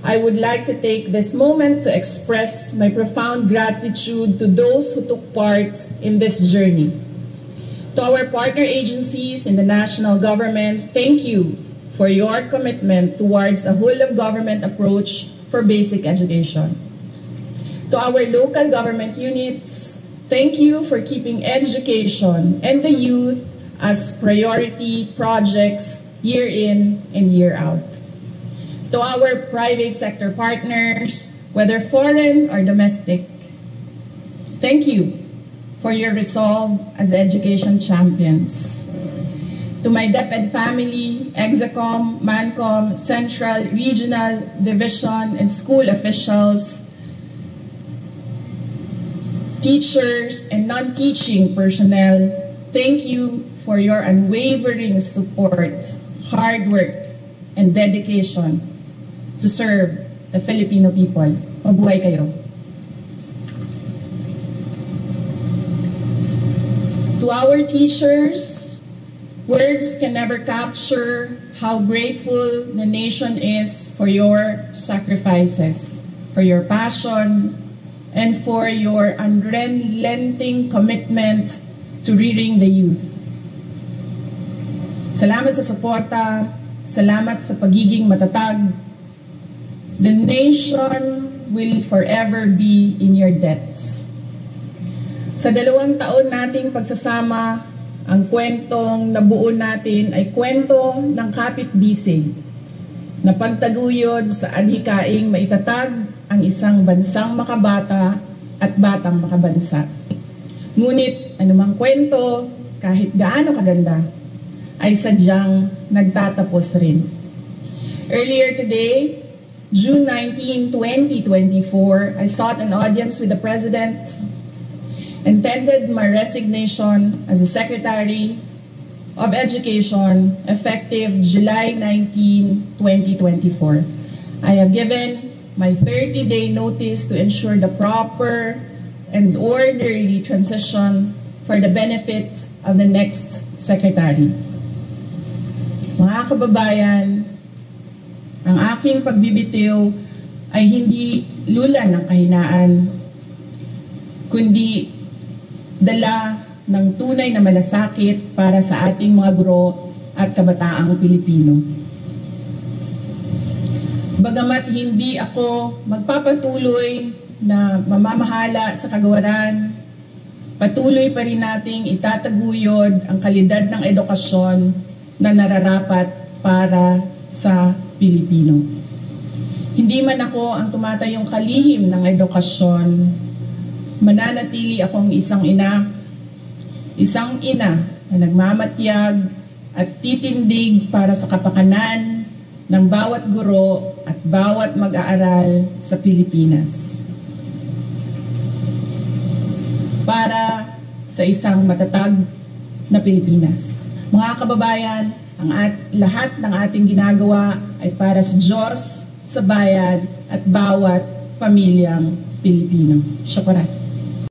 I would like to take this moment to express my profound gratitude to those who took part in this journey. To our partner agencies in the national government, thank you for your commitment towards a whole-of-government approach for basic education. To our local government units, thank you for keeping education and the youth as priority projects year in and year out. To our private sector partners, whether foreign or domestic, thank you for your resolve as education champions. To my DepEd family, Execom, Mancom, Central, Regional, Division, and school officials, teachers, and non-teaching personnel, thank you for your unwavering support, hard work, and dedication to serve the Filipino people. Mabuhay kayo. To our teachers, words can never capture how grateful the nation is for your sacrifices, for your passion, and for your unrelenting commitment to rearing the youth. Salamat sa suporta, salamat sa pagiging matatag. The nation will forever be in your debts. Sa 2 taon nating pagsasama, ang kwentong nabuo natin ay kwento ng kapit-bisig na pagtaguyod sa adhikaing maitatag ang isang bansang makabata at batang makabansa. Ngunit anumang kwento, kahit gaano kaganda, ay sadyang nagtatapos rin. Earlier today, June 19, 2024, I sought an audience with the President and tendered my resignation as the Secretary of Education effective July 19, 2024. I have given my 30-day notice to ensure the proper and orderly transition for the benefit of the next Secretary. Mga kababayan, ang aking pagbibitiw ay hindi lula ng kahinaan, kundi dala ng tunay na malasakit para sa ating mga guro at kabataang Pilipino. Bagamat hindi ako magpapatuloy na mamamahala sa kagawaran, patuloy pa rin nating itataguyod ang kalidad ng edukasyon na nararapat para sa Pilipino. Hindi man ako ang tumatayong kalihim ng edukasyon, mananatili akong isang ina na nagmamatyag at titindig para sa kapakanan ng bawat guro at bawat mag-aaral sa Pilipinas. Para sa isang matatag na Pilipinas. Mga kababayan, lahat ng ating ginagawa ay para sa Diyos, sa bayan, at bawat pamilyang Pilipino. Syukuran.